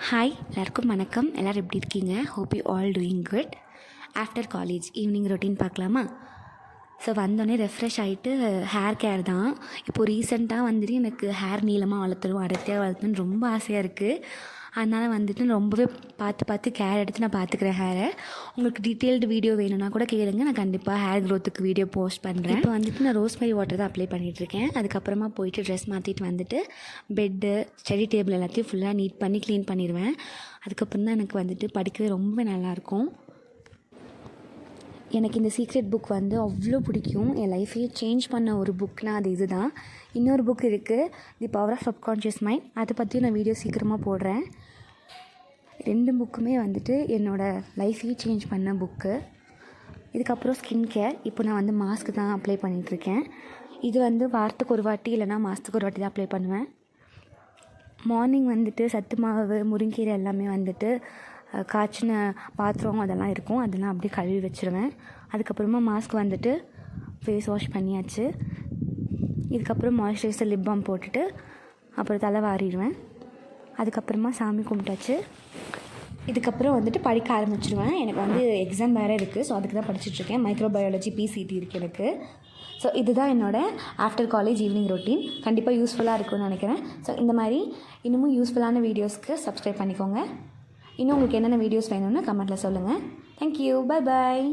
Hi எல்லாருக்கும் வணக்கம். எல்லோரும் எப்படி இருக்கீங்க? Hope you all doing good. After college evening routine பார்க்கலாமா? ஸோ வந்தோடனே ரெஃப்ரெஷ் ஆகிட்டு ஹேர் கேர் தான். இப்போது ரீசெண்டாக வந்துட்டு எனக்கு ஹேர் நீளமாக வளர்த்தணும், அடர்த்தியாக வளர்த்தணும்னு ரொம்ப ஆசையாக இருக்குது. அதனால் வந்துட்டு ரொம்பவே பார்த்து கேர் எடுத்து நான் பார்த்துக்கிறேன் ஹேரை. உங்களுக்கு டீட்டெயில்டு வீடியோ வேணும்னா கூட கேளுங்க, நான் கண்டிப்பாக ஹேர் க்ரோத்துக்கு வீடியோ போஸ்ட் பண்ணுறேன். இப்போ வந்துட்டு நான் ரோஸ்மெரி வாட்டர் தான் அப்ளை பண்ணிகிட்ருக்கேன். அதுக்கப்புறமா போயிட்டு ட்ரெஸ் மாற்றிட்டு வந்துட்டு பெட்டு, ஸ்டடி டேபிள் எல்லாத்தையும் ஃபுல்லாக நீட் பண்ணி க்ளீன் பண்ணிடுவேன். அதுக்கப்புறம் தான் எனக்கு வந்துட்டு படிக்கவே ரொம்ப நல்லாயிருக்கும். எனக்கு இந்த சீக்ரெட் புக் வந்து அவ்வளோ பிடிக்கும். என் லைஃப்பையே சேஞ்ச் பண்ண ஒரு புக்னால் அது இது தான். இன்னொரு புக் இருக்குது, the power of subconscious mind. அதை பற்றியும் நான் வீடியோ சீக்கிரமாக போடுறேன். 2 புக்குமே வந்துட்டு என்னோடய லைஃப்பையே சேஞ்ச் பண்ண புக்கு. இதுக்கப்புறம் ஸ்கின் கேர். இப்போ நான் வந்து மாஸ்க் தான் அப்ளை பண்ணிகிட்ருக்கேன். இது வந்து வாரத்துக்கு ஒரு வாட்டி இல்லைனா மாதத்துக்கு ஒரு வாட்டி தான் அப்ளை பண்ணுவேன். மார்னிங் வந்துட்டு சத்து மாவு, முருங்கீரை எல்லாமே வந்துட்டு காய்ச்சின பாத்திரம் அதெல்லாம் இருக்கும், அதெல்லாம் அப்படியே கழுவி வச்சுருவேன். அதுக்கப்புறமா மாஸ்க் வந்துட்டு ஃபேஸ் வாஷ் பண்ணியாச்சு. இதுக்கப்புறம் மாய்ஸ்சரைசர், லிப் பாம் போட்டுட்டு அப்புறம் தலை வாரிடுவேன். அதுக்கப்புறமா சாமி கும்பிட்டாச்சு. இதுக்கப்புறம் வந்துட்டு படிக்க ஆரம்பிச்சிடுவேன். எனக்கு வந்து எக்ஸாம் வேறு இருக்குது, ஸோ அதுக்கு தான் படிச்சுட்ருக்கேன். மைக்ரோபயாலஜி பிசிடி இருக்குது எனக்கு. ஸோ இதுதான் என்னோடய ஆஃப்டர் காலேஜ் ஈவினிங் ரொட்டீன். கண்டிப்பாக யூஸ்ஃபுல்லாக இருக்கும்னு நினைக்கிறேன். ஸோ இந்த மாதிரி இன்னமும் யூஸ்ஃபுல்லான வீடியோஸ்க்கு சப்ஸ்கிரைப் பண்ணிக்கோங்க. இன்னும் உங்களுக்கு என்னென்ன வீடியோஸ் வேணும்னு கமெண்ட்டில் சொல்லுங்கள். தேங்க்யூ. Bye bye.